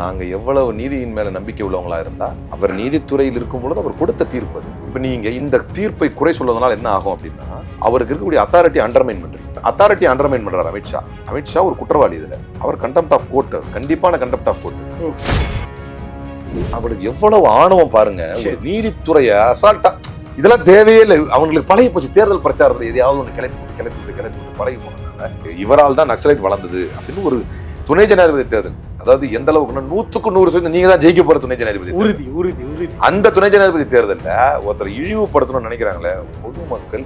நாங்க எவ்வளவு நீதியின் மேல நம்பிக்கை உள்ளவங்களா இருந்தா அவர் நீதித்துறையில் இருக்கும் பொழுது அவர் கொடுத்த தீர்ப்பு அது. இப்ப நீங்க இந்த தீர்ப்பை குறை சொல்வதனால என்ன ஆகும் அப்படின்னா அவருக்கு இருக்கக்கூடிய அத்தாரிட்டி அண்டர்மைன் பண்றீங்க. அத்தாரிட்டி அண்டர்மைன் பண்றாரு அமித்ஷா. அமித்ஷா ஒரு குற்றவாளி. இதுல அவர் கண்டெம்ட் ஆஃப் கோர்ட், கண்டிப்பான கண்டெம்ட் ஆஃப் கோர்ட். அவருக்கு எவ்வளவு ஆணவம் பாருங்க. நீதித்துறைய அசால்ட்டா இதெல்லாம் தேவையே இல்லை. அவங்களுக்கு பழகி போச்சு. தேர்தல் பிரச்சாரத்தில் எதையாவது ஒன்று கிளப்பி பழகி போனதுனால இவரால் தான் நக்சலைட் வளர்ந்தது அப்படின்னு ஒரு துணை ஜனாதிபதி தேர்தல். அதாவது எந்த அளவுக்கு 100% நீங்க தான் ஜெயிக்க போற துணை ஜனாதிபதி. உறுதி. அந்த துணை ஜனாதிபதி தேர்தலில் ஒருத்தர் இழிவுபடுத்தணும்னு நினைக்கிறாங்களே பொதுமக்கள்,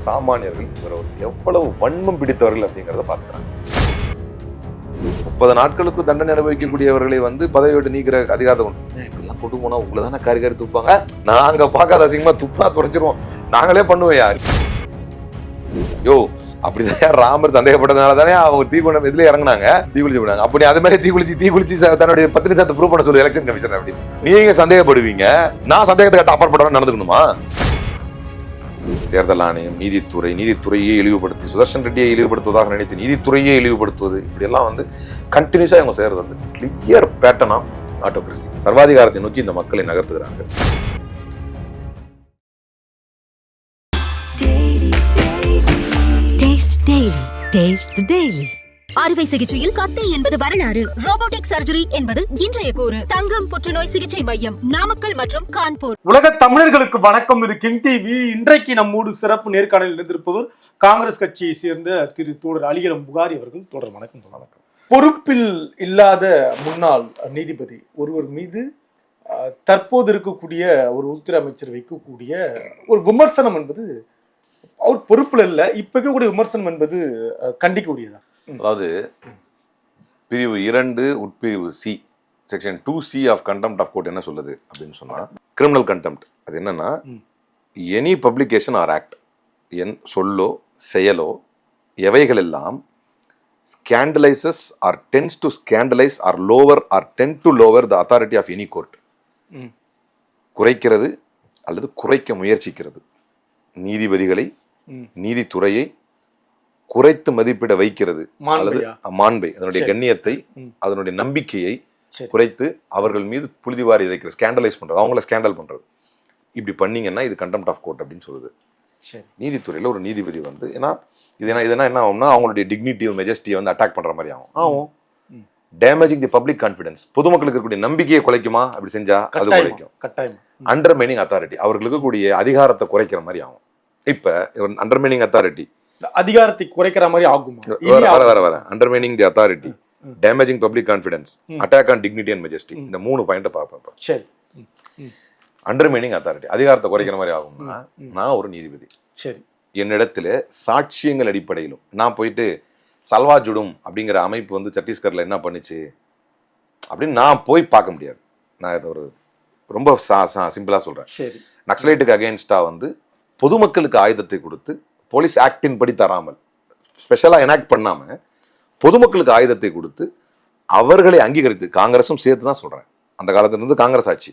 சாமானியர்கள் இவர் எவ்வளவு வன்மம் பிடித்தவர்கள் அப்படிங்கிறத பார்க்கிறாங்க. 30 நாட்களுக்கு தண்டனை அனுபவிக்கக்கூடியவர்களை பதவி விட்டு நீக்கிற அதிகாரத்தை இப்படிலாம் கொண்டு போனா உங்களை தானே காரி துப்பாங்க. நாங்க பார்க்காத அசிங்கமா துப்பா துடைச்சிருவோம். நாங்களே பண்ணுவோம் யார் யோ அப்படிதான் ராமர் சந்தேகப்பட்டதுனால தானே அவங்க தீக்குண்டம் இதுல இறங்கினாங்க, தீக்குளிச்சு விடாங்க. அப்படி அது மாதிரி தீக்குளிச்சு தன்னுடைய பத்திரிகை ப்ரூவ் பண்ண சொல்லு எலெக்ஷன் கமிஷன். அப்படி நீங்க சந்தேகப்படுவீங்க, நான் சந்தேகத்தை கட்ட அப்பாற்பட்டவன் நடந்துக்கணுமா? தேர்தல் ஆணையம், நீதித்துறையை இழிவுபடுத்தி சுதர்ஷன் ரெட்டியை இழிவுபடுத்துவதாக நினைத்து நீதித்துறையை இழிவுபடுத்துவது, இப்படி எல்லாம் கண்டினியூஸா இவங்க செய்யறது கிளியர் பேட்டர்ன் ஆஃப் ஆட்டோகிரசி. சர்வாதிகாரத்தை நோக்கி இந்த மக்களை நகர்த்துகிறாங்க. அறுவை சிகிச்சையில் கத்தை என்பது வரலாறு, ரோபோட்டிக் சர்ஜரி என்பது இன்றைய கூறு. தங்கம் புற்றுநோய் சிகிச்சை மையம், நாமக்கல் மற்றும் கான்பூர். உலக தமிழர்களுக்கு வணக்கம். இது கிங் டிவி. இன்றைக்கு நம்மோடு சிறப்பு நேர்காணலில் இருந்திருப்பவர் காங்கிரஸ் கட்சியை சேர்ந்த திரு தோழர் அலிகலம் புகாரி அவர்கள். தொடர் வணக்கம். பொறுப்பில் இல்லாத முன்னாள் நீதிபதி ஒருவர் மீது தற்போது இருக்கக்கூடிய ஒரு உள்துறை அமைச்சர் வைக்கக்கூடிய ஒரு விமர்சனம் என்பது அவர் பொறுப்புல இல்ல, இப்ப இருக்கக்கூடிய விமர்சனம் என்பது கண்டிக்கக்கூடியதா? அதாவது பிரிவு 2 உட்பிரிவு C section 2C of contempt of court என்ன சொல்லுது அப்படின்னு சொன்னா, கிரிமினல் கண்டெம்ட் அது என்னன்னா, எனி பப்ளிகேஷன் ஆர் ஆக்ட், என் சொல்லோ செயலோ எவைகள் எல்லாம் scandalises or tends to scandalise or lower or tend to lower the authority of any court, குறைக்கிறது அல்லது குறைக்க முயற்சிக்கிறது, நீதிபதிகளை நீதித்துறையை குறைத்து மதிப்பிட வைக்கிறது அல்லது மாண்பை, அதனுடைய கண்ணியத்தை, அதனுடைய நம்பிக்கையை குறைத்து அவர்கள் மீது புழுதிவாரி வைக்கிறது, ஸ்கேண்டலைஸ் பண்றது, அவங்கள ஸ்கேண்டல் பண்றது, இப்படி பண்ணீங்கன்னா இது கண்டெம்ட் ஆஃப் கோர்ட் அப்படின்னு சொல்லுது. நீதித்துறையில ஒரு நீதிபதி ஏன்னா இதெல்லாம் என்ன ஆகும்னா அவங்களுடைய டிக்னிட்டி மெஜஸ்டியை அட்டாக் பண்ற மாதிரி ஆகும். டேமேஜிங் தி பப்ளிக் கான்ஃபிடன்ஸ், பொதுமக்களுக்கு இருக்கக்கூடிய நம்பிக்கையை குலைக்குமா? அப்படி செஞ்சா அது குலைக்கும். அண்டர்மைனிங் அத்தாரிட்டி, அவர்களுக்கு கூடிய அதிகாரத்தை குறைக்கிற மாதிரி ஆகும். இப்ப அண்டர்மைனிங் அத்தாரிட்டி அதிகாரத்தை குறைக்கிற மாதிரி ஆகும். வர undermining the authority, damaging public confidence, attack on dignity and majesty, இந்த 3 பாயிண்ட் பார்ப்பேன். சரி, அண்டர்மைனிங் அத்தாரிட்டி அதிகாரத்தை குறைக்கிற மாதிரி ஆகும்னா, நான் ஒரு நீதிபதி, சரி, என்னிடத்துல சாட்சியங்கள் அடிப்படையிலும் நான் போயிட்டு சல்வா ஜுடும் அப்படிங்கிற அமைப்பு சத்தீஸ்கர்ல என்ன பண்ணுச்சு அப்படின்னு நான் போய் பார்க்க முடியாது. நான் இதை ஒரு ரொம்ப சிம்பிளா சொல்றேன். நக்சலைட்டுக்கு அகெயின்ஸ்டா பொதுமக்களுக்கு ஆயுதத்தை கொடுத்து போலீஸ் ஆக்டின் படி தராமல், ஸ்பெஷலா எனாக்ட் பண்ணாம பொதுமக்களுக்கு ஆயுதத்தை கொடுத்து அவர்களை அங்கீகரித்து, காங்கிரஸும் சேர்த்து தான் சொல்றேன், அந்த காலத்திலிருந்து காங்கிரஸ் ஆட்சி,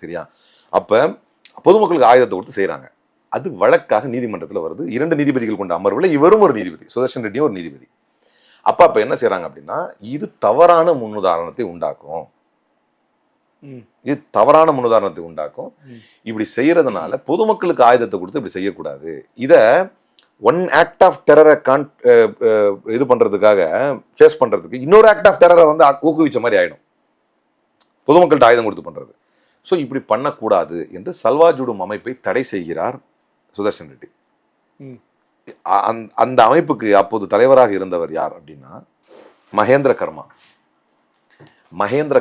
சரியா? அப்ப பொதுமக்களுக்கு ஆயுதத்தை கொடுத்து செய்யறாங்க. அது வழக்காக நீதிமன்றத்தில் வருது. 2 நீதிபதிகள் கொண்ட அமர்வுல இவரும் ஒரு நீதிபதி, சுதர்ஷன் ரெட்டியும் ஒரு நீதிபதி. அப்ப என்ன செய்யறாங்க அப்படின்னா, இது தவறான முன்னுதாரணத்தை உண்டாக்கும். இப்படி செய்யறதுனால பொதுமக்களுக்கு ஆயுதத்தை கொடுத்து இப்படி செய்யக்கூடாது. இத ஒன் ஆக்ட் ஆஃப் டெரரை இது பண்றதுக்காக ஃபேஸ் பண்றதுக்கு இன்னொரு ஆக்ட் ஆஃப் டெரரை ஊக்குவிச்ச மாதிரி ஆயிடும், பொதுமக்கள்கிட்ட ஆயுதம் கொடுத்து பண்றது. ஸோ இப்படி பண்ணக்கூடாது என்று சல்வா ஜுடும் அமைப்பை தடை செய்கிறார் சுதர்ஷன் ரெட்டி. அந்த அமைப்புக்கு அப்போது தலைவராக இருந்தவர் யார் அப்படின்னா மகேந்திர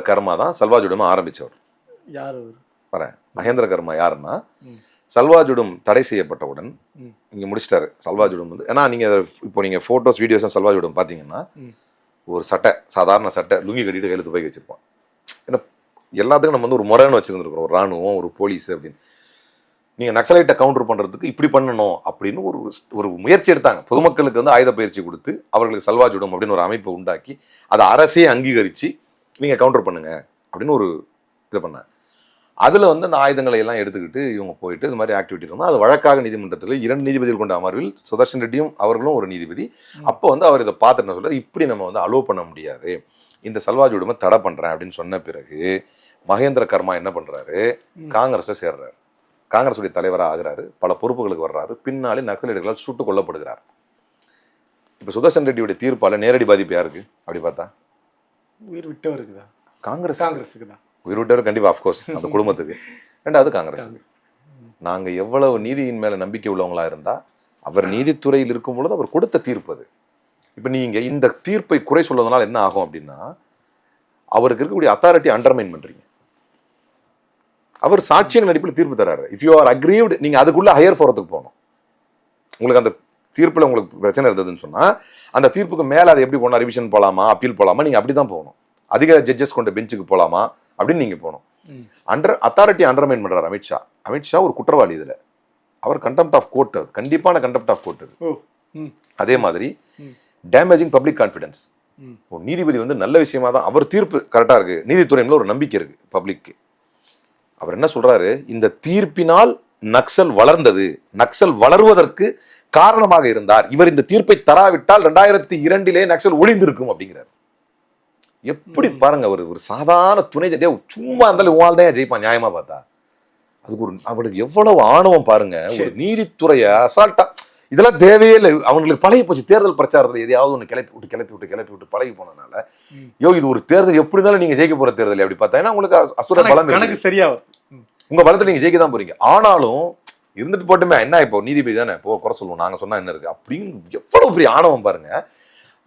கர்மா தான் சல்வா ஜுடும் ஆரம்பிச்சவர். மகேந்திர கர்மா யாருன்னா, சல்வா ஜுடும் தடை செய்யப்பட்டவுடன் இங்க முடிச்சிட்டாரு சல்வா ஜுடும். ஏன்னா நீங்க இப்போ நீங்க போட்டோஸ் வீடியோஸ் சல்வா ஜுடும் பாத்தீங்கன்னா, ஒரு சட்டை, சாதாரண சட்டை, லுங்கி கட்டிட்டு கையில துப்பாக்கி வச்சிருப்பான். ஏன்னா எல்லாத்துக்கும் நம்ம ஒரு முறைன்னு வச்சிருந்துருக்கோம், ஒரு ராணுவம், ஒரு போலீஸ் அப்படின்னு. நீங்க நக்சலைட்டை கவுண்டர் பண்றதுக்கு இப்படி பண்ணணும் அப்படின்னு ஒரு முயற்சி எடுத்தாங்க. பொதுமக்களுக்கு ஆயுத பயிற்சி கொடுத்து அவர்களுக்கு சல்வா ஜுடும் அப்படின்னு ஒரு அமைப்பை உண்டாக்கி அதை அரசே அங்கீகரிச்சு நீங்க கவுண்டர் பண்ணுங்க அப்படின்னு ஒரு இது பண்ணாங்க. அதுல வந்து அந்த ஆயுதங்களை எல்லாம் எடுத்துக்கிட்டு இவங்க போயிட்டு இது மாதிரி ஆக்டிவிட்டி இருந்தால் அது வழக்காக நீதிமன்றத்தில் 2 நீதிபதிகள் கொண்ட அமர்வில் சுதர்ஷன் ரெட்டியும் அவர்களும் ஒரு நீதிபதி. அப்போ வந்து அவர் இதை பார்த்துட்டு என்ன சொல்றாரு, இப்படி நம்ம வந்து அலோவ் பண்ண முடியாது, இந்த சல்வாஜ் உடமை தடை பண்றேன் அப்படின்னு சொன்ன பிறகு மகேந்திர கர்மா என்ன பண்றாரு, காங்கிரஸை சேர்றாரு, காங்கிரஸுடைய தலைவராக ஆகிறாரு, பல பொறுப்புகளுக்கு வர்றாரு, பின்னாலே நக்சலைட்டுகளால் சுட்டுக் கொல்லப்படுகிறார். இப்ப சுதர்ஷன் ரெட்டியுடைய தீர்ப்பால நேரடி பாதிப்பு யாருக்கு அப்படி பார்த்தா? உயிர் விட்டவருக்கு தான், காங்கிரஸுக்கு தான் உயிர் விட்டவர் கண்டிப்பா, ஆஃப்கோர்ஸ் அந்த குடும்பத்துக்கு. ரெண்டாவது காங்கிரஸ். நாங்க எவ்வளவு நீதியின் மேல நம்பிக்கை உள்ளவங்களா இருந்தா அவர் நீதித்துறையில் இருக்கும் பொழுது அவர் கொடுத்த தீர்ப்பு அது. இப்ப நீங்க இந்த தீர்ப்பை குறை சொல்வதனால என்ன ஆகும் அப்படின்னா, அவருக்கு இருக்கக்கூடிய அத்தாரிட்டி அண்டர்மைன் பண்றீங்க. அவர் சாட்சியங்கள் அடிப்படையில் தீர்ப்பு தராரு. இஃப் யூ ஆர் அக்ரீவ்டு, நீங்க அதுக்குள்ள ஹையர் ஃபோரத்துக்கு போகணும். உங்களுக்கு அந்த தீர்ப்புல உங்களுக்கு பிரச்சனை இருந்ததுன்னு சொன்னா அந்த தீர்ப்புக்கு மேல அதை எப்படி போனா, ரிவிஷன் போலாமா, அப்பீல் போலாமா, நீங்க அப்படிதான் போகணும். அதிக ஜட்ஜஸ் கொண்ட பெஞ்சுக்கு போலாமா அப்படின்னு நீங்க போகணும். அத்தாரிட்டி அண்டர்மைன் பண்றாரு அமித்ஷா. அமித்ஷா ஒரு குற்றவாளி இதுல. அவர் கண்டெம்ட் ஆஃப் கோர்ட், அது கண்டிப்பான கண்டெம்ட் ஆஃப் கோர்ட் அது. அதே மாதிரி டேமேஜிங் பப்ளிக் கான்ஃபிடன்ஸ். ஒரு நீதிபதி வந்து நல்ல விஷயமா தான், அவர் தீர்ப்பு கரெக்டா இருக்கு, நீதித்துறையில ஒரு நம்பிக்கை இருக்கு பப்ளிக்கு. அவர் என்ன சொல்றாரு, இந்த தீர்ப்பினால் நக்சல் வளர்ந்தது, நக்சல் வளருவதற்கு காரணமாக இருந்தார், இவர் இந்த தீர்ப்பை தராவிட்டால் 2002 நக்சல் ஒளிந்திருக்கும் அப்படிங்கிறார். எப்படி பாருங்க, ஒரு சாதாரண துணை சும்மா இருந்தாலும் உங்களால் தான் ஜெயிப்பான் நியாயமா பார்த்தா. அதுக்கு அவனுக்கு எவ்வளவு ஆணவம் பாருங்க. ஒரு நீதித்துறையை அசால்ட்டா, இதெல்லாம் தேவையே இல்லை, அவங்களுக்கு பழகி போச்சு. தேர்தல் பிரச்சாரத்தில் எதையாவது ஒன்று கிளப்பி விட்டு பழகி போனதுனால, இது ஒரு தேர்தல் எப்படி இருந்தாலும் நீங்க ஜெயிக்க போற தேர்தல் அப்படி பார்த்தா உங்களுக்கு அசுர பலம் எனக்கு சரியா உங்க பலத்தை நீங்க ஜெயிக்க தான் போறீங்க. ஆனாலும் இருந்துட்டு போட்டுமே என்ன, இப்போ நீதிபதி தானே போ குறை சொல்லுவோம், நாங்க சொன்னா என்ன இருக்கு அப்படின்னு எவ்வளவு பெரிய ஆணவம் பாருங்க.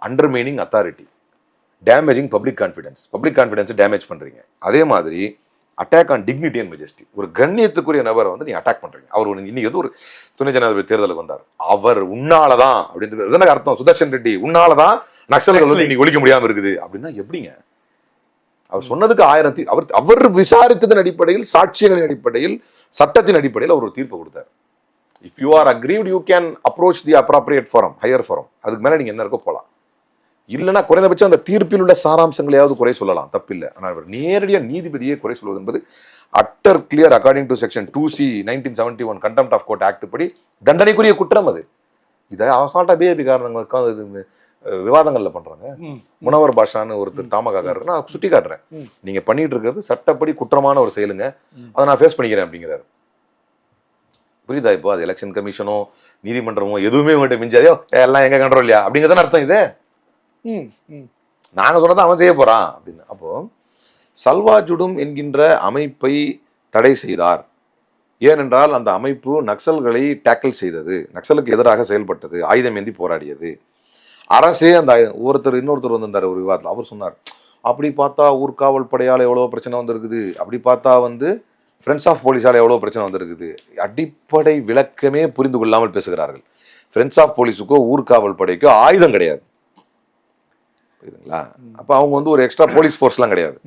Undermining authority, damaging public confidence damage பண்றீங்க. அதே மாதிரி attack on dignity and majesty, ஒரு கண்ணியத்துக்குரிய நபரை வந்து நீங்க அட்டாக் பண்றீங்க. அவர் இன்னைக்கு வந்து ஒரு துணை ஜனாதிபதி தேர்தலுக்கு வந்தார், அவர் உன்னாலதான் அப்படின்றது அர்த்தம். சுதர்ஷன் ரெட்டி உன்னாலதான் நக்சல்கள் வந்து இன்னைக்கு ஒழிக்க முடியாம இருக்குது அப்படின்னா எப்படிங்க? அவர் சொன்னதுக்கு 1000 அவர் விசாரித்ததன் அடிப்படையில், சாட்சியங்களின் அடிப்படையில், சட்டத்தின் அடிப்படையில் அவர் ஒரு தீர்ப்பு கொடுத்தார். If you are aggrieved you can approach the appropriate forum, higher forum. அதுக்கு மேல நீங்க என்ன இருக்கோ போலாம். இல்லைன்னா குறைந்தபட்சம் அந்த தீர்ப்பில் உள்ள சாராம்சங்களையாவது குறை சொல்லலாம், தப்பில்லை. ஆனால் அவர் நேரடியாக நீதிபதியை குறை சொல்வது என்பது utter clear according to section 2C 1971 contempt of court act படி தண்டனைக்குரிய குற்றம் அது. இதை அசால்ட்டா பிஜேபி காரணங்களுக்கு விவாதங்கள்ல பண்றாங்க. முனவர் பாஷான்னு ஒருத்தர் தாமகாக்காரர், நான் சுட்டி காட்டுறேன், நீங்க பண்ணிட்டு இருக்கிறது சட்டப்படி குற்றமான ஒரு செயலுங்க, அதை நான் ஃபேஸ் பண்ணிக்கிறேன் அப்படிங்கிறாரு. புரியுதா? இப்போ அது எலெக்ஷன் கமிஷனோ நீதிமன்றமோ எதுவுமே உங்கள்கிட்ட மிஞ்சாதோ எல்லாம் எங்க கண்ட்ரோல் இல்லையா அப்படிங்கிறதான அர்த்தம். இது நாங்க சொன்னதான் அவன் செய்ய போறான் அப்படின்னு. அப்போ சல்வாஜுடும் என்கின்ற அமைப்பை தடை செய்தார். ஏனென்றால் அந்த அமைப்பு நக்சல்களை டேக்கிள் செய்தது, நக்சலுக்கு எதிராக செயல்பட்டது, ஆயுதம் ஏந்தி போராடியது. அரசே அந்த இன்னொருத்தர் வந்திருந்தார் ஒரு விவாதத்தில், அவர் சொன்னார், அப்படி பார்த்தா ஊர்காவல் படையால் எவ்வளோ பிரச்சனை வந்திருக்குது, அப்படி பார்த்தா வந்து ஃப்ரெண்ட்ஸ் ஆஃப் போலீஸால் எவ்வளோ பிரச்சனை வந்திருக்குது. அடிப்படை விளக்கமே புரிந்து கொள்ளாமல் பேசுகிறார்கள். ஃப்ரெண்ட்ஸ் ஆஃப் போலீஸுக்கோ ஊர்காவல் படைக்கோ ஆயுதம் கிடையாது, புரியுதுங்களா? அப்போ அவங்க வந்து ஒரு எக்ஸ்ட்ரா போலீஸ் ஃபோர்ஸ்லாம் கிடையாது,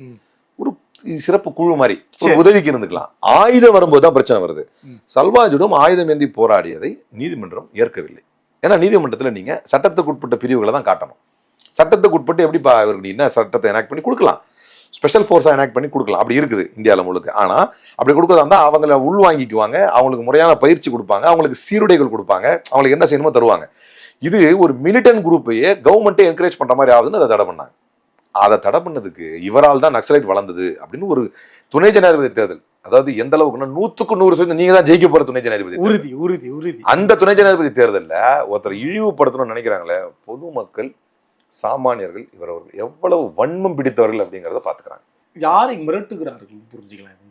ஒரு சிறப்பு குழு மாதிரி ஒரு உதவிக்கு இருந்துக்கலாம். ஆயுதம் வரும்போது தான் பிரச்சனை வருது. சல்வாஜுடும் ஆயுதம் ஏந்தி போராடியதை நீதிமன்றம் ஏற்கவில்லை. ஏன்னா நீதிமன்றத்தில் நீங்க சட்டத்துக்கு உட்பட்ட பிரிவுகளை தான் காட்டணும். சட்டத்துக்கு உட்பட்டு எப்படிப்பா இவருக்கு என்ன சட்டத்தை எனாக்ட் பண்ணி கொடுக்கலாம், ஸ்பெஷல் ஃபோர்ஸாக எனாக்ட் பண்ணி கொடுக்கலாம், அப்படி இருக்குது இந்தியாவில் முழுக்க. ஆனால் அப்படி கொடுக்கறதா இருந்தால் அவங்கள உள்வாங்கிக்குவாங்க, அவங்களுக்கு முறையான பயிற்சி கொடுப்பாங்க, அவங்களுக்கு சீருடைகள் கொடுப்பாங்க, அவங்களுக்கு என்ன செய்யணுமோ தருவாங்க. இது ஒரு மிலிட்டன்ட் குரூப்பையே கவர்மெண்ட்டே என்கரேஜ் பண்ற மாதிரி ஆகுதுன்னு அதை தடை பண்ணாங்க. அதை தடை பண்ணதுக்கு இவரால் தான் நக்சலைட் வளர்ந்தது அப்படின்னு ஒரு துணை ஜனாதிபதி தேர்தல், அதாவது எந்த அளவுக்குன்னா 100% நீங்க தான் ஜெயிக்க போற துணை ஜனாதிபதி உறுதி உறுதி உறுதி. அந்த துணை ஜனாதிபதி தேர்தலில் ஒருத்தர் இழிவுபடுத்தணும்னு நினைக்கிறாங்களே பொதுமக்கள், சாமானியர்கள், இவரவர்கள் எவ்வளவு வன்மம் பிடித்தவர்கள் அப்படிங்கிறத பாத்துக்கிறாங்க. யாரை மிரட்டுகிறார்கள் புரிஞ்சுக்கலாம்.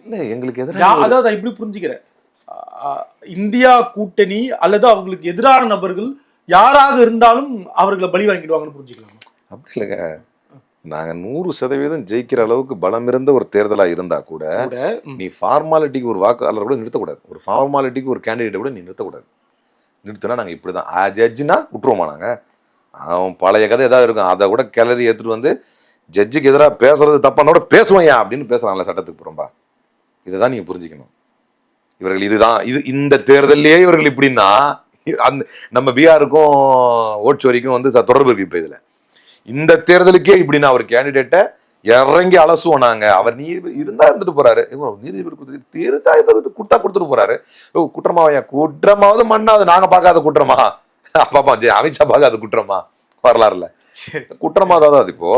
இல்ல எங்களுக்கு எதிராக, அதாவது இப்படி புரிஞ்சுக்கிறேன், இந்தியா கூட்டணி அல்லது அவங்களுக்கு எதிரான நபர்கள் யாராக இருந்தாலும் அவர்களை பலி வாங்கிடுவாங்கன்னு புரிஞ்சுக்கலாம். அப்படி இல்லைங்க, நாங்க 100% ஜெயிக்கிற அளவுக்கு பலம் இருந்த ஒரு தேர்தலா இருந்தா கூட நீ ஃபார்மாலிட்டிக்கு ஒரு வாக்காளர் கூட நிறுத்தக்கூடாது, ஒரு ஃபார்மாலிட்டிக்கு ஒரு கேண்டிடேட் கூட நீ நிறுத்தக்கூடாது. நிறுத்தினா நாங்க இப்படிதான் ஜட்ஜுனா விட்டுருவோமா? நாங்க அவன் பழைய கதை ஏதாவது இருக்கும், அதை கூட கிளறி எடுத்துட்டு வந்து ஜட்ஜுக்கு எதிராக பேசுறது தப்பான கூட பேசுவாயா அப்படின்னு பேசுறாங்களா சட்டத்துக்கு புறம்பா. இதைதான் நீங்க புரிஞ்சுக்கணும். இவர்கள் இதுதான் இந்த தேர்தலே இவர்கள் இப்படின்னா அந்த நம்ம பீகாருக்கும் ஓட்சோரிக்கும் வந்து தொடர்பு இருக்கு. இப்ப இதுல இந்த தேர்தலுக்கே இப்படின்னா ஒரு கேண்டிடேட்டை இறங்கி அலசுவோம் நாங்க. அவர் இருந்தா இருந்துட்டு போறாரு, நீதிபதி கொடுத்தா கொடுத்துட்டு போறாரு. குற்றமாவையா? குற்றமாவது மண்ணாவது நாங்க பார்க்காத குற்றமா? பாப்பா அமித்ஷா பார்க்காத குற்றமா வரலாறுல? குற்றமாதான் அது. இப்போ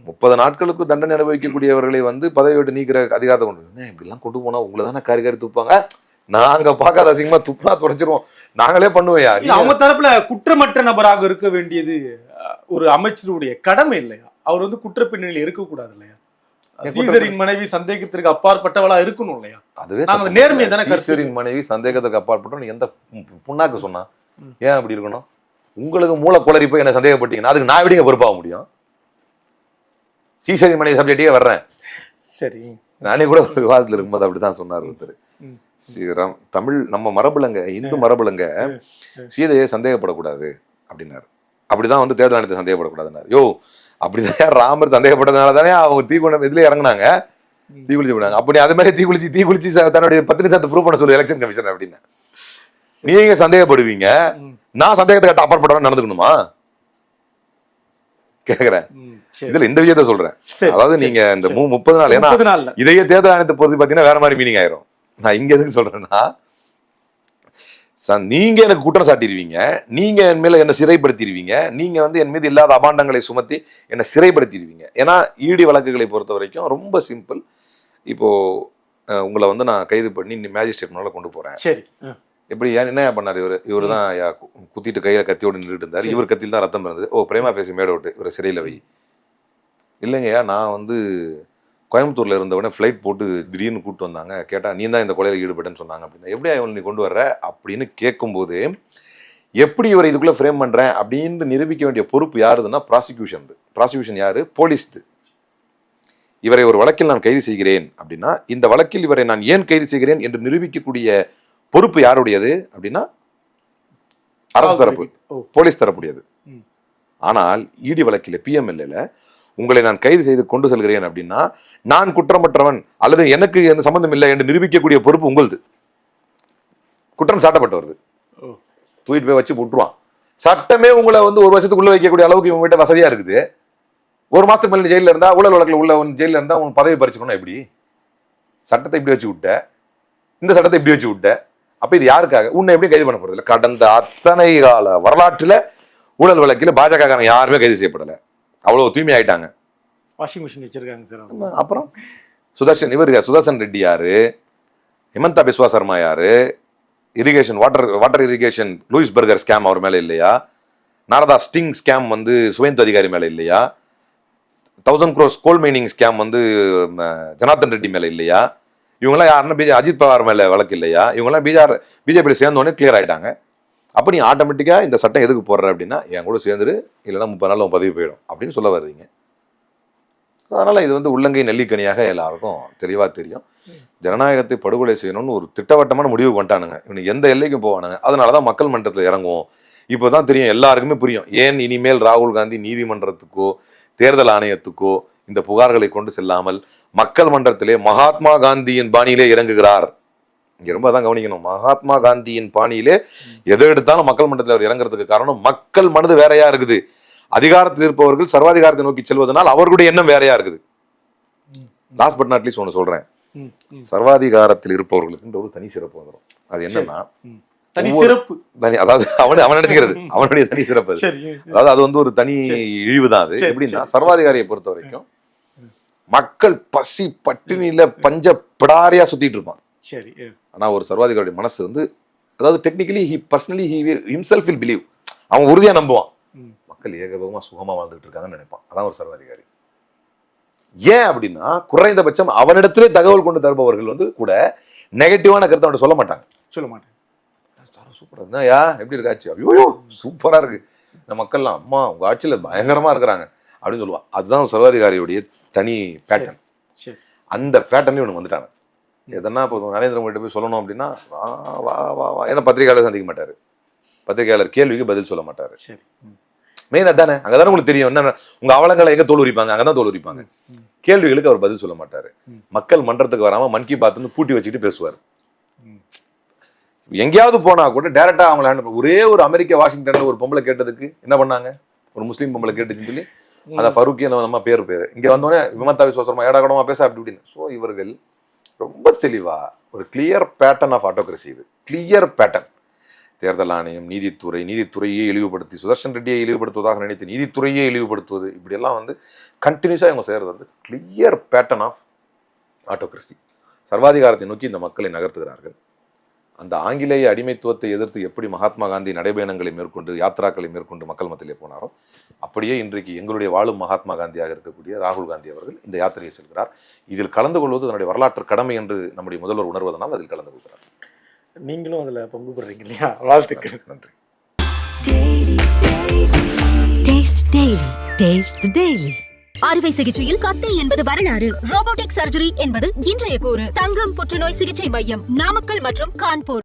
30 நாட்களுக்கு தண்டனை அனுபவிக்கக்கூடியவர்களை வந்து பதவி விட்டு நீக்கிற அதிகாரத்தை கொண்டு இப்படி எல்லாம் கொண்டு போனா உங்களை தானே காரி துப்பாங்க. நாங்க பார்க்காத அசிங்கமா துப்புனா தொடச்சிருவோம். நாங்களே பண்ணுவையா? அவங்க தரப்புல குற்றமற்ற நபராக இருக்க வேண்டியது ஒரு அமைச்சருடைய கடமை இல்லையா? அவர் வந்து குற்ற பின்னணியில் இருக்கக்கூடாது இல்லையா? சீசரின் மனைவி சந்தேகத்திற்கு அப்பாற்பட்டவளா இருக்கணும் இல்லையா? அதுவே நாங்க நேர்மையை தானே. சீசரின் மனைவி சந்தேகத்துக்கு அப்பாற்பட்டவன் எந்த புண்ணாக்கு சொன்னா? ஏன் அப்படி இருக்கணும்? உங்களுக்கு மூளை குளறி போய் என்ன சந்தேகப்பட்டீங்கன்னா அதுக்கு நான் எப்படிங்க பொறுப்பாக முடியும்? சீசரின் மனைவி சப்ஜெக்டே வர்றேன். சரி, நானே கூட ஒரு விவாதத்தில் இருக்கும்போது அப்படிதான் சொன்னார் ஒருத்தர். தமிழ் நம்ம மரபுலங்க, இந்து மரபுலங்க சீதையை சந்தேகப்படக்கூடாது அப்படின்னாரு. அப்படிதான் வந்து தேர்தல் ஆணையத்தை சந்தேகப்படக்கூடாதுன்னாரு. யோ, அப்படிதான் ராமர் சந்தேகப்பட்டதுனால தானே அவங்க தீக்குண்டம் இதுல இறங்கினாங்க, தீக்குளிச்சு விடாங்க. அப்படி அது மாதிரி தீக்குளிச்சு தன்னுடைய பத்திரிகை ப்ரூவ் பண்ண சொல்லு எலெக்ஷன் கமிஷன் அப்படின்னு. நீங்க சந்தேகப்படுவீங்க, நான் சந்தேகத்தை கட்ட அப்பாற்பட்டவன் நடந்துக்கணுமா? கேக்குறேன். இதுல இந்த விஷயத்த சொல்றேன். அதாவது நீங்க இந்த 30 நாள், ஏன்னா இதையே தேர்தல் ஆணையத்தை பொறுத்து பாத்தீங்கன்னா வேற மாதிரி மீனிங் ஆயிரும். நான் இங்க எதுக்கு சொல்றேன்னா, நீங்க எனக்கு குற்றம் சாட்டிடுவீங்க, நீங்க என் மேல என்ன சிறைப்படுத்திடுவீங்க, நீங்க வந்து என் மீது இல்லாத அபாண்டங்களை சுமத்தி என்ன சிறைப்படுத்திடுவீங்க. ஏன்னா இடி வழக்குகளை பொறுத்த வரைக்கும் ரொம்ப சிம்பிள். இப்போ உங்களை வந்து நான் கைது பண்ணி மேஜிஸ்ட்ரேட் முன்னால கொண்டு போறேன். சரி, எப்படி என்ன பண்ணாரு இவரு தான் குத்திட்டு கையில கத்தியோடு நின்றுட்டு இருந்தாரு. இவர் கத்தியில் தான் ரத்தம் இருந்தது. ஓ, பிரேமா பேசி மேட விட்டு இவரை சிறையில வை. இல்லைங்கய்யா, நான் வந்து கோயம்புத்தூர்ல இருந்தவனே ஃப்ளைட் போட்டு திடீர்னு கூப்பிட்டு வந்தாங்க, கேட்டா நீ தான் இந்த கொலையில் ஈடுபட்டேன்னு சொன்னாங்க அப்படின்னா, எப்படி இவனை நீ கொண்டு வர்ற அப்படின்னு கேட்கும்போது எப்படி இவரை இதுக்குள்ள ஃப்ரேம் பண்றேன் அப்படின்னு நிரூபிக்க வேண்டிய பொறுப்பு யாருதுன்னா ப்ராசிக்யூஷன். ப்ராசிக்யூஷன் யாரு? போலீஸ். இவரை ஒரு வழக்கில் நான் கைது செய்கிறேன் அப்படின்னா, இந்த வழக்கில் இவரை நான் ஏன் கைது செய்கிறேன் என்று நிரூபிக்கக்கூடிய பொறுப்பு யாருடையது அப்படின்னா அரசு தரப்பு, போலீஸ் தரப்புடையது. ஆனால் இடி வழக்கில் பிஎம்எல்ஏல உங்களை நான் கைது செய்து கொண்டு செல்கிறேன் அப்படின்னா, நான் குற்றமற்றவன் அல்லது எனக்கு எந்த சம்பந்தம் இல்லை என்று நிரூபிக்கக்கூடிய பொறுப்பு உங்களது. குற்றம் சாட்டப்பட்டவரது. தூக்கிட்டு போய் வச்சு விட்டுருவான். சட்டமே உங்களை வந்து 1 வருஷத்துக்குள்ள வைக்கக்கூடிய அளவுக்கு இவங்க கிட்ட வசதியா இருக்குது. 1 மாசத்துக்கு மேல ஜெயில இருந்தா, ஊழல் வழக்கில் உள்ள ஜெயில இருந்தா உன் பதவி பறிச்சுக்கணும். எப்படி சட்டத்தை இப்படி வச்சு விட்ட, இந்த சட்டத்தை இப்படி வச்சு விட்ட, அப்ப இது யாருக்காக? உன்னை எப்படி கைது பண்ண போறது இல்லை. கடந்த அத்தனை கால வரலாற்றுல ஊழல் வழக்கில் பாஜக யாருமே கைது செய்யப்படலை. அவ்வளவு தூய்மை ஆயிட்டாங்க. வாஷிங் மிஷின் வச்சிருக்காங்க சார். அப்புறம் சுதர்சன் ரெட்டி யாரு? ஹிமந்தா பிஸ்வா சர்மா யாரு? Irrigation water irrigation Louis Berger scam அவர் மேல இல்லையா? நாரதா ஸ்டிங் ஸ்கேம் வந்து சுவேந்து அதிகாரி மேல இல்லையா? 1000 crores கோல் மைனிங் ஸ்கேம் வந்து ஜனார்தன் ரெட்டி மேல இல்லையா? இவங்கெல்லாம் யாருன்னா அஜித் பவார் மேல வழக்கு இல்லையா? இவங்கெல்லாம் பிஜேபியில் சேர்ந்தோடனே கிளியர் ஆயிட்டாங்க. அப்போ நீ ஆட்டோமேட்டிக்கா இந்த சட்டம் எதுக்கு போடுற அப்படின்னா, என் கூட சேர்ந்துரு, இல்லைன்னா 30 நாள் பதவி போயிடும் அப்படின்னு சொல்ல வர்றீங்க. அதனால இது வந்து உள்ளங்கை நெல்லிக்கனியாக எல்லாருக்கும் தெளிவா தெரியும். ஜனநாயகத்தை படுகொலை செய்யணும்னு ஒரு திட்டவட்டமான முடிவு பண்ணிட்டானுங்க. இவனுக்கு எந்த எல்லைக்கும் போவானுங்க. அதனாலதான் மக்கள் மன்றத்தில் இறங்குவோம். இப்போதான் தெரியும், எல்லாருக்குமே புரியும் ஏன் இனிமேல் ராகுல் காந்தி நீதிமன்றத்துக்கோ தேர்தல் ஆணையத்துக்கோ இந்த புகார்களை கொண்டு செல்லாமல் மக்கள் மன்றத்திலே மகாத்மா காந்தியின் பாணியிலே இறங்குகிறார். இங்க ரொம்ப தான் கவனிக்கணும். மகாத்மா காந்தியின் பாணியிலே எதை எடுத்தாலும் மக்கள் மன்றத்தில் அவர் இறங்குறதுக்கு காரணம், மக்கள் மனது வேறையா இருக்குது. அதிகாரத்தில் இருப்பவர்கள் சர்வாதிகாரத்தை நோக்கி செல்வதனால் அவர்களுடைய எண்ணம் வேறையா இருக்குது. லாஸ்ட் பட் நாட் லீஸ்ட் ஒன்று சொல்றேன். சர்வாதிகாரத்தில் இருப்பவர்களுக்கு ஒரு தனி சிறப்பு வந்துடும். அது என்னன்னா, தனி சிறப்பு, அதாவது அவன் நினைச்சுக்கிறது அவனுடைய தனி சிறப்பு. அதாவது அது வந்து ஒரு தனி இழிவு தான். அது எப்படின்னா, சர்வாதிகாரியை பொறுத்த வரைக்கும் மக்கள் பசி பட்டினியில பஞ்ச பிடாரியா சுத்திட்டு இருப்பான். சரி, ஆனா ஒரு சர்வாதிகாரியுடைய மனசு வந்து, அதாவது technically he personally he himself will believe, அவன் உறுதியா நம்புவான் மக்கள் ஏகபோகமா சுகமா வாழ்ந்துட்டு இருக்காங்கன்னு நினைப்பான். அதான் ஒரு சர்வாதிகாரி. ஏன் அப்படின்னா, குறைந்தபட்சம் அவனிடத்திலே தகவல் கொண்டு தருபவர்கள் வந்து கூட நெகட்டிவான கருத்தை அவன் சொல்ல மாட்டாங்க. சூப்பரா யா எப்படி இருக்காச்சு, ஐயோ சூப்பரா இருக்கு, இந்த மக்கள்லாம் அம்மா உங்க ஆட்சியில பயங்கரமா இருக்கிறாங்க அப்படின்னு சொல்லுவான். அதுதான் சர்வாதிகாரியுடைய தனி பேட்டர்ன். அந்த பேட்டர்ல இவனுக்கு வந்துட்டாங்க. எதனா இப்போ நரேந்திர மோடி போய் சொல்லணும் அப்படின்னா, வா வா வா வா, ஏன்னா பத்திரிகையாளர் சந்திக்க மாட்டாரு, பத்திரிகையாளர் கேள்விக்கு பதில் சொல்ல மாட்டாரு. மெயின் அதானே, அங்கதானே உங்களுக்கு தெரியும் என்ன உங்க அவலங்களை எங்க தோல் உரிப்பாங்க, அங்கதான் தோல் உரிப்பாங்க. கேள்விகளுக்கு அவர் பதில் சொல்ல மாட்டாரு. மக்கள் மன்றத்துக்கு வராம மன் கி பாத் பூட்டி வச்சுட்டு பேசுவார். எங்கேயாவது போனா கூட டைரக்டா அவங்கள ஒரே ஒரு அமெரிக்க வாஷிங்டன்ல ஒரு பொம்பளை கேட்டதுக்கு என்ன பண்ணாங்க, ஒரு முஸ்லீம் பொம்பளை கேட்டுச்சுன்னு சொல்லி அதை ஃபருக்கி அந்த நம்ம பேர் இங்க வந்தோடனே விமதா விஸ்வாசமா ஏடாகடமா பேச அப்படி இப்படின்னு. ஸோ இவர்கள் ரொம்ப தெளிவா ஒரு கிளியர் பேட்டர்ன் ஆஃப் ஆட்டோகிரசி, இது கிளியர் பேட்டர்ன். தேர்தல் ஆணையம், நீதித்துறையே இழிவுபடுத்தி சுதர்ஷன் ரெட்டியை இழிவுபடுத்துவதாக நினைத்து நீதித்துறையே இழிவுபடுத்துவது, இப்படியெல்லாம் வந்து கண்டினியூஸாக இவங்க செய்கிறது வந்து கிளியர் பேட்டர்ன் ஆஃப் ஆட்டோகிரசி. சர்வாதிகாரத்தை நோக்கி இந்த மக்களை நகர்த்துகிறார்கள். அந்த ஆங்கிலேய அடிமைத்துவத்தை எதிர்த்து எப்படி மகாத்மா காந்தி நடைபயணங்களை மேற்கொண்டு யாத்திராக்களை மேற்கொண்டு மக்கள் மத்தியிலே போனாரோ, அப்படியே இன்றைக்கு எங்களுடைய வாழும் மகாத்மா காந்தியாக இருக்கக்கூடிய ராகுல் காந்தி அவர்கள் இந்த யாத்திரையை செல்கிறார். இதில் கலந்து கொள்வது தன்னுடைய வரலாற்று கடமை என்று நம்முடைய முதல்வர் உணர்வதனால் அதில் கலந்து கொள்கிறார். நீங்களும் அதுல பங்கு பெறீங்க இல்லையா? வாழ்த்துக்கள். நன்றி. அறுவை சிகிச்சையில் கத்தை என்பது வரலாறு, ரோபோட்டிக் சர்ஜரி என்பது இன்றைய கூறு. தங்கம் புற்றுநோய் சிகிச்சை மையம், நாமக்கல் மற்றும் கான்பூர்.